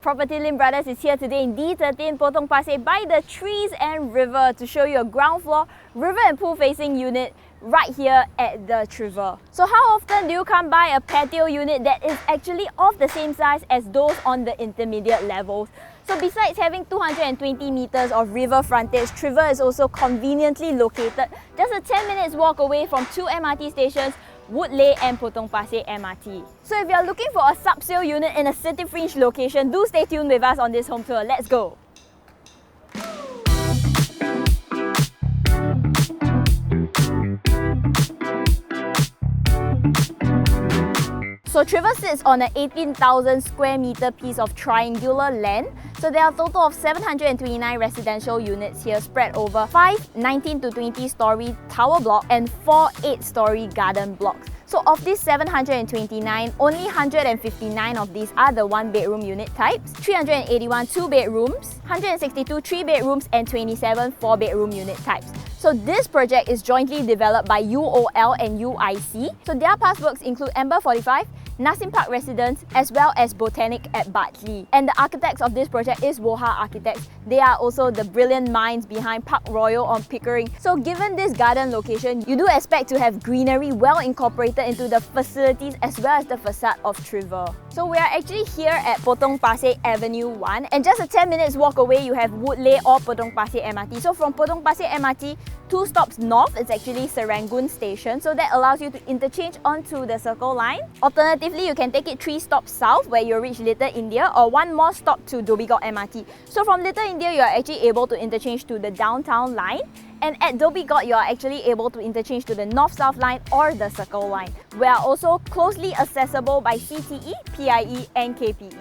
PropertyLimBrothers is here today in D13 Potong Pasir by the trees and river to show you a ground floor river and pool facing unit right here at the Tre Ver. So how often do you come by a patio unit that is actually of the same size as those on the intermediate levels? So besides having 220 meters of river frontage, Tre Ver is also conveniently located just a 10 minutes walk away from two MRT stations, Woodleigh and Potong Pasir MRT. So if you're looking for a sub-sale unit in a city-fringe location, do stay tuned with us on this home tour. Let's go! So Tre Ver sits on an 18,000 square meter piece of triangular land. So there are a total of 729 residential units here spread over 5 19 to 20 story tower blocks and 4 8-story garden blocks. So of these 729, only 159 of these are the 1-bedroom unit types, 381 2-bedrooms, 162 3-bedrooms and 27 4-bedroom unit types. So this project is jointly developed by UOL and UIC. So their past works include Amber 45, Nasim Park Residence, as well as Botanic at Bartley. And the architects of this project is Woha Architects. They are also the brilliant minds behind Park Royal on Pickering. So given this garden location, you do expect to have greenery well incorporated into the facilities as well as the facade of Tre Ver. So we are actually here at Potong Pasir Avenue 1, and just a 10 minutes walk away you have Woodleigh or Potong Pasir MRT. So from Potong Pasir MRT, 2 stops north is actually Serangoon Station, so that allows you to interchange onto the Circle Line. Alternatively, you can take it 3 stops south where you'll reach Little India, or 1 more stop to Dhoby Ghaut MRT. So from Little India, you are actually able to interchange to the Downtown Line, and at Dhoby Ghaut, you are actually able to interchange to the North-South Line or the Circle Line. We are also closely accessible by CTE, PIE and KPE.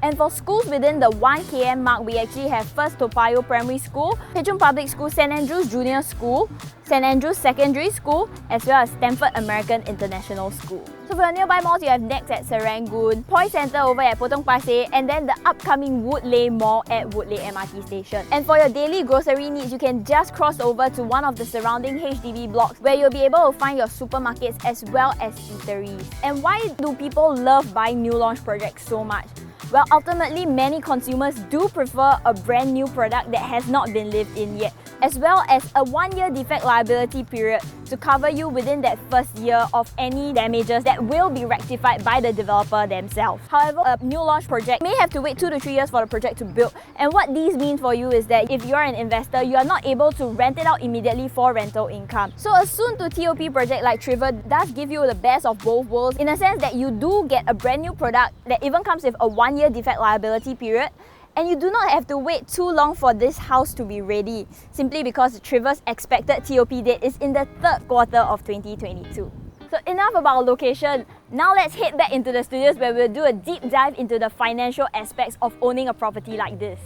And for schools within the 1 km mark, we actually have first Toa Payoh Primary School, Pechong Public School, St Andrews Junior School, St Andrews Secondary School, as well as Stanford American International School. So for your nearby malls, you have Next at Serangoon, Point Centre over at Potong Pasir, and then the upcoming Woodleigh Mall at Woodleigh MRT Station. And for your daily grocery needs, you can just cross over to one of the surrounding HDB blocks where you'll be able to find your supermarkets as well as eateries. And why do people love buying new launch projects so much? Well, ultimately, many consumers do prefer a brand new product that has not been lived in yet, as well as a 1-year defect liability period to cover you within that first year of any damages that will be rectified by the developer themselves. However, a new launch project may have to wait 2 to 3 years for the project to build, and what these mean for you is that if you're an investor, you are not able to rent it out immediately for rental income. So a soon-to-TOP project like Tre Ver does give you the best of both worlds in a sense that you do get a brand new product that even comes with a 1-year defect liability period, and you do not have to wait too long for this house to be ready, simply because Tre Ver's expected TOP date is in the 3rd quarter of 2022. So enough about location, now let's head back into the studios where we'll do a deep dive into the financial aspects of owning a property like this.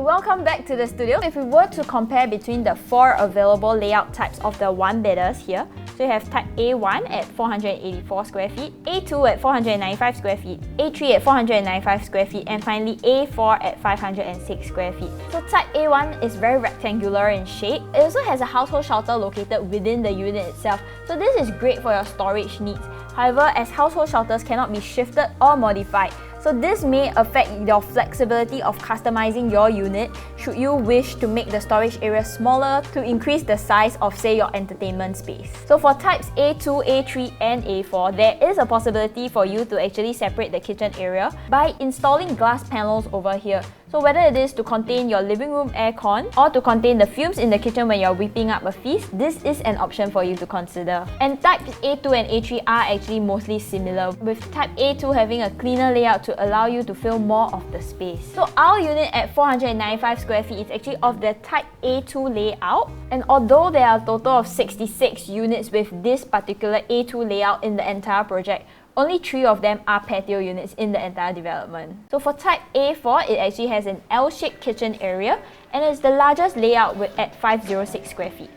Welcome back to the studio. If we were to compare between the 4 available layout types of the 1-bedders here, so you have type A1 at 484 square feet, A2 at 495 square feet, A3 at 495 square feet, and finally A4 at 506 square feet. So type A1 is very rectangular in shape. It also has a household shelter located within the unit itself, so this is great for your storage needs. However, as household shelters cannot be shifted or modified, so this may affect your flexibility of customizing your unit should you wish to make the storage area smaller to increase the size of, say, your entertainment space. So for types A2, A3 and A4, there is a possibility for you to actually separate the kitchen area by installing glass panels over here. So whether it is to contain your living room aircon or to contain the fumes in the kitchen when you're whipping up a feast, this is an option for you to consider. And types A2 and A3 are actually mostly similar, with type A2 having a cleaner layout to allow you to fill more of the space. So our unit at 495 square feet is actually of the type A2 layout, and although there are a total of 66 units with this particular A2 layout in the entire project, only 3 of them are patio units in the entire development. So for type A4, it actually has an L-shaped kitchen area and it's the largest layout at 506 square feet.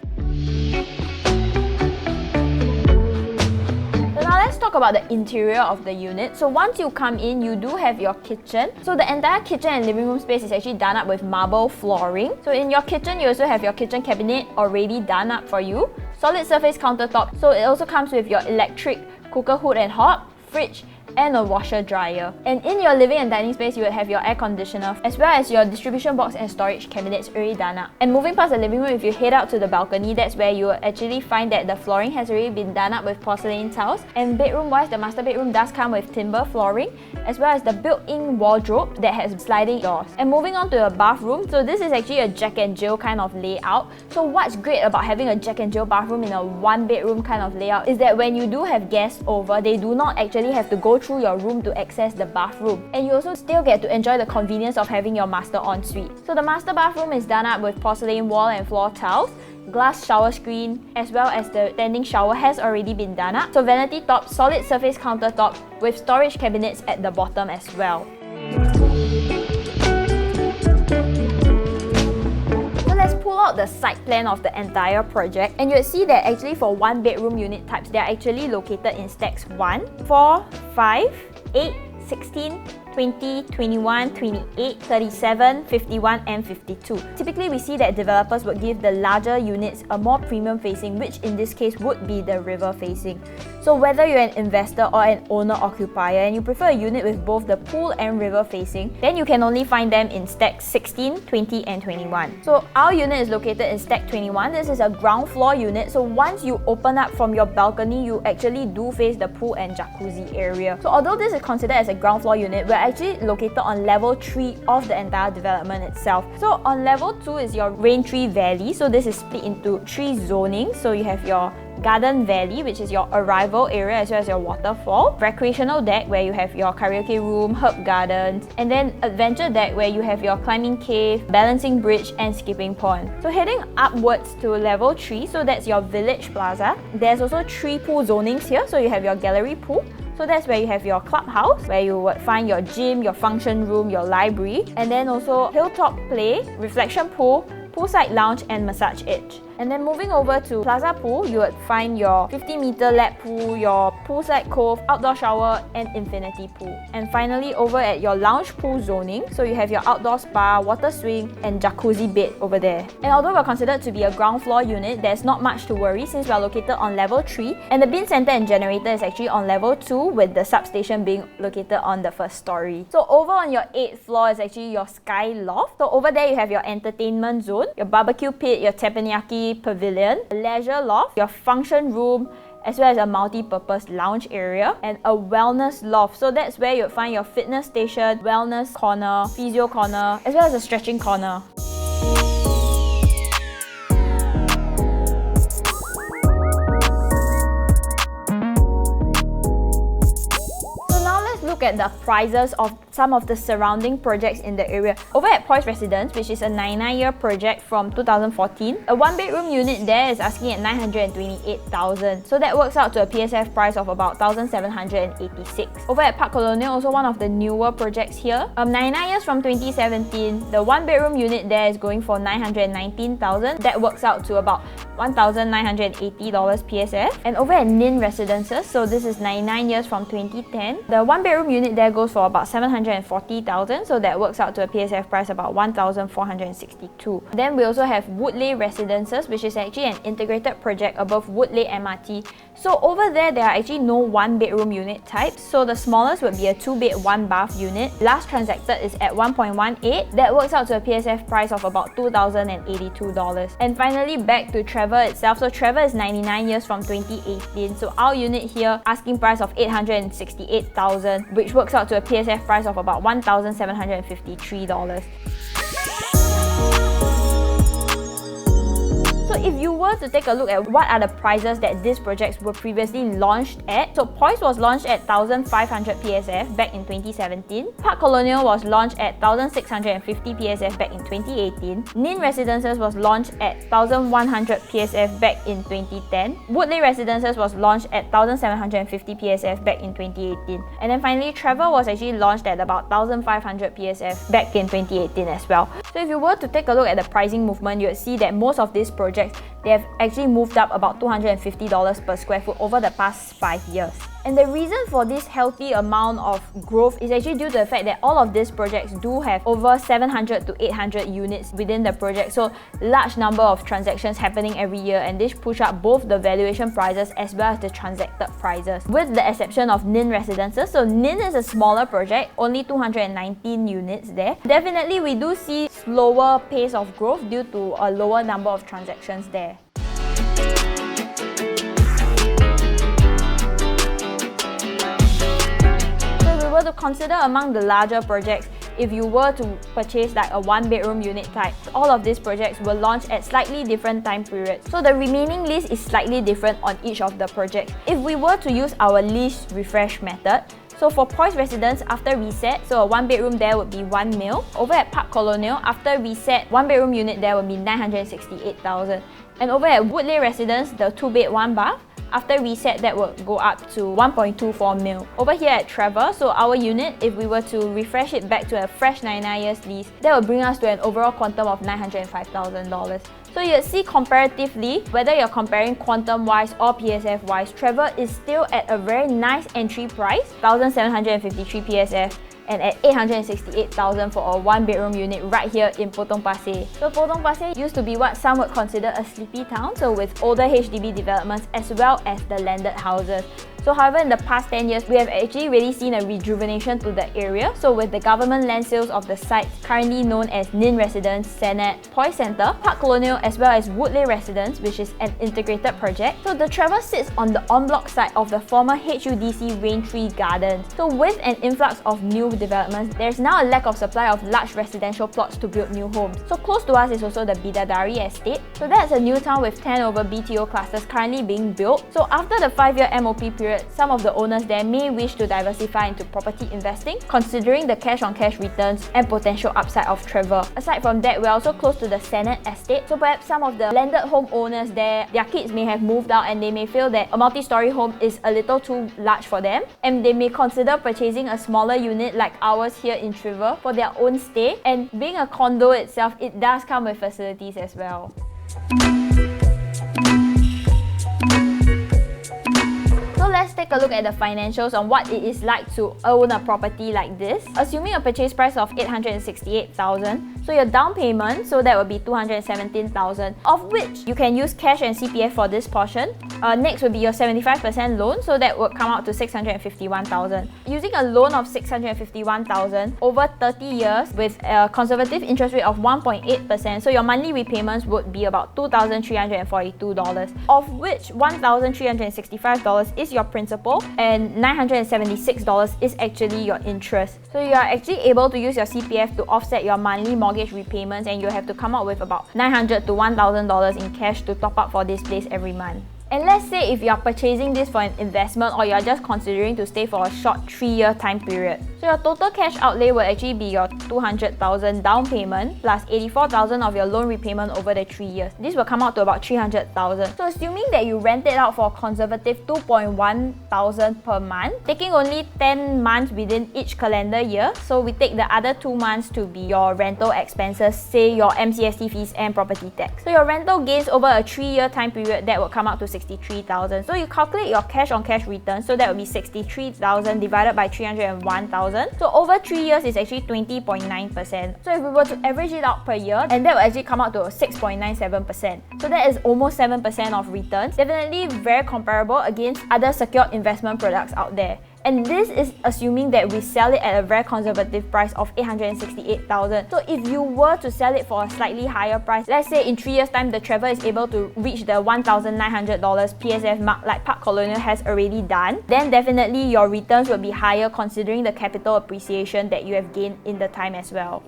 So now let's talk about the interior of the unit. So once you come in, you do have your kitchen. So the entire kitchen and living room space is actually done up with marble flooring. So in your kitchen, you also have your kitchen cabinet already done up for you. Solid surface countertop, so it also comes with your electric cooker hood and hob, fridge, and a washer dryer. And in your living and dining space, you would have your air conditioner as well as your distribution box and storage cabinets already done up. And moving past the living room, if you head out to the balcony, that's where you will actually find that the flooring has already been done up with porcelain tiles. And bedroom wise, the master bedroom does come with timber flooring as well as the built-in wardrobe that has sliding doors. And moving on to a bathroom, so this is actually a Jack and Jill kind of layout. So what's great about having a Jack and Jill bathroom in a one bedroom kind of layout is that when you do have guests over, they do not actually have to go through your room to access the bathroom, and you also still get to enjoy the convenience of having your master ensuite. So the master bathroom is done up with porcelain wall and floor tiles, glass shower screen, as well as the standing shower has already been done up. So vanity top, solid surface countertop with storage cabinets at the bottom as well. Let's pull out the site plan of the entire project, and you'll see that actually for one bedroom unit types, they are actually located in stacks 1, 4, 5, 8, 16, 20, 21, 28, 37, 51, and 52. Typically, we see that developers would give the larger units a more premium facing, which in this case would be the river facing. So whether you're an investor or an owner-occupier and you prefer a unit with both the pool and river facing, then you can only find them in stacks 16, 20, and 21. So our unit is located in stack 21. This is a ground floor unit. So once you open up from your balcony, you actually do face the pool and jacuzzi area. So although this is considered as a ground floor unit, we're actually located on level 3 of the entire development itself. So on level 2 is your rain tree valley. So this is split into 3 zonings. So you have your garden valley, which is your arrival area as well as your waterfall, recreational deck where you have your karaoke room, herb gardens, and then adventure deck where you have your climbing cave, balancing bridge, and skipping pond. So heading upwards to level 3, so that's your village plaza. There's also 3 pool zonings here. So you have your gallery pool. So that's where you have your clubhouse, where you would find your gym, your function room, your library, and then also hilltop play, reflection pool, poolside lounge, and massage edge. And then moving over to Plaza Pool, you would find your 50-meter lap pool, your poolside cove, outdoor shower, and infinity pool. And finally, over at your lounge pool zoning, so you have your outdoor spa, water swing, and jacuzzi bed over there. And although we're considered to be a ground floor unit, there's not much to worry since we're located on level 3, and the bin center and generator is actually on level 2, with the substation being located on the first story. So over on your 8th floor is actually your sky loft. So over there you have your entertainment zone, your barbecue pit, your teppanyaki pavilion, a leisure loft, your function room, as well as a multi-purpose lounge area, and a wellness loft. So that's where you'll find your fitness station, wellness corner, physio corner, as well as a stretching corner. Look at the prices of some of the surrounding projects in the area. Over at Poise Residence, which is a 99-year project from 2014, a one-bedroom unit there is asking at $928,000. So that works out to a PSF price of about $1,786. Over at Park Colonial, also one of the newer projects here, 99 years from 2017, the one-bedroom unit there is going for $919,000. That works out to about $1,980 PSF. And over at Nin Residences, so this is 99 years from 2010, the one-bedroom unit there goes for about $740,000, so that works out to a PSF price about $1,462. Then we also have Woodley Residences, which is actually an integrated project above Woodley MRT. So over there are actually no one-bedroom unit types, so the smallest would be a 2-bed 1-bath unit. Last transacted is at 1.18. That works out to a PSF price of about $2,082. And finally, back to Tre Ver itself. So Tre Ver is 99 years from 2018. So our unit here, asking price of $868,000, which works out to a PSF price of about $1,753. So if you were to take a look at what are the prices that these projects were previously launched at, so Poise was launched at 1,500 PSF back in 2017, Park Colonial was launched at 1,650 PSF back in 2018, Nin Residences was launched at 1,100 PSF back in 2010, Woodley Residences was launched at 1,750 PSF back in 2018, and then finally Tre Ver was actually launched at about 1,500 PSF back in 2018 as well. So if you were to take a look at the pricing movement, you would see that most of these projects, they have actually moved up about $250 per square foot over the past 5 years. And the reason for this healthy amount of growth is actually due to the fact that all of these projects do have over 700 to 800 units within the project, so large number of transactions happening every year, and this push up both the valuation prices as well as the transacted prices, with the exception of Nin Residences. So Nin is a smaller project, only 219 units there. Definitely we do see slower pace of growth due to a lower number of transactions there. To consider among the larger projects, if you were to purchase like a 1-bedroom unit type, all of these projects will launch at slightly different time periods. So the remaining lease is slightly different on each of the projects. If we were to use our lease refresh method, so for Poise Residence, after reset, so a 1-bedroom there would be 1 mil. Over at Park Colonial, after reset, 1-bedroom unit there would be 968,000. And over at Woodley Residence, the 2-bed 1-bath, after reset, that will go up to 1.24 mil. Over here at Tre Ver, so our unit, if we were to refresh it back to a fresh 99 years lease, that will bring us to an overall quantum of $905,000. So you'd see comparatively, whether you're comparing quantum-wise or PSF-wise, Tre Ver is still at a very nice entry price, 1,753 PSF, and at 868,000 for a 1-bedroom unit right here in Potong Pasir. So Potong Pasir used to be what some would consider a sleepy town, so with older HDB developments as well as the landed houses. So however, in the past 10 years, we have actually really seen a rejuvenation to the area. So with the government land sales of the sites currently known as Nin Residence, Senate, Poise Centre, Park Colonial as well as Woodley Residence, which is an integrated project. So the Tre Ver sits on the en-bloc site of the former HUDC Raintree Gardens. So with an influx of new developments, there's now a lack of supply of large residential plots to build new homes. So close to us is also the Bidadari estate. So that's a new town with 10 over BTO clusters currently being built. So after the 5-year MOP period, some of the owners there may wish to diversify into property investing, considering the cash-on-cash returns and potential upside of Tre Ver. Aside from that, we're also close to the Senate estate, so perhaps some of the landed home owners there, their kids may have moved out and they may feel that a multi-story home is a little too large for them, and they may consider purchasing a smaller unit like ours here in Tre Ver for their own stay. And being a condo itself, it does come with facilities as well. Let's take a look at the financials on what it is like to own a property like this. Assuming a purchase price of 868,000, so your down payment, so that would be 217,000, of which you can use cash and CPF for this portion. Next would be your 75% loan, so that would come out to 651,000. Using a loan of 651,000 over 30 years with a conservative interest rate of 1.8%, so your monthly repayments would be about $2,342, of which $1,365 is your principal and $976 is actually your interest. So you are actually able to use your CPF to offset your monthly mortgage repayments, and you have to come up with about $900 to $1,000 in cash to top up for this place every month. And let's say if you are purchasing this for an investment or you are just considering to stay for a short 3-year time period. So your total cash outlay will actually be your 200,000 down payment plus 84,000 of your loan repayment over the 3 years. This will come out to about 300,000. So assuming that you rent it out for a conservative 2.1 thousand per month, taking only 10 months within each calendar year. So we take the other 2 months to be your rental expenses, say your MCST fees and property tax. So your rental gains over a 3-year time period, that will come out to 63,000. So you calculate your cash on cash return, so that would be 63,000 divided by 301,000. So over 3 years is actually 20.9%. So if we were to average it out per year, and that will actually come out to 6.97%. So that is almost 7% of returns. Definitely very comparable against other secured investment products out there. And this is assuming that we sell it at a very conservative price of 868,000. So if you were to sell it for a slightly higher price, let's say in 3 years time the Tre Ver is able to reach the $1,900 PSF mark like Park Colonial has already done, then definitely your returns will be higher considering the capital appreciation that you have gained in the time as well.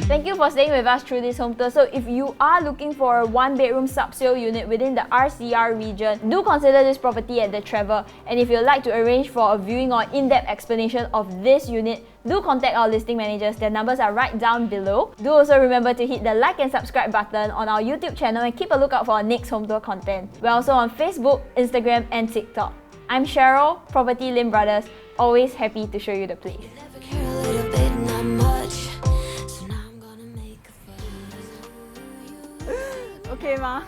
Thank you for staying with us through this home tour. So if you are looking for a 1-bedroom subsale unit within the RCR region, do consider this property at the Tre Ver. And if you'd like to arrange for a viewing or in-depth explanation of this unit, do contact our listing managers. Their numbers are right down below. Do also remember to hit the like and subscribe button on our YouTube channel and keep a lookout for our next home tour content. We're also on Facebook, Instagram and TikTok. I'm Cheryl, PropertyLimBrothers, always happy to show you the place. OK 吗？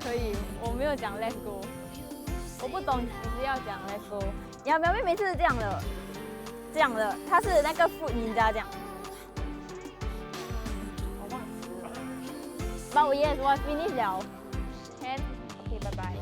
可以，我没有讲 Let's go， 我不懂，只是要讲 Let's go。苗苗妹妹就是这样的，这样的，她是那个 fruit ninja 这样。我忘记了。But yes， 我 finish 了。Can， OK， 拜拜。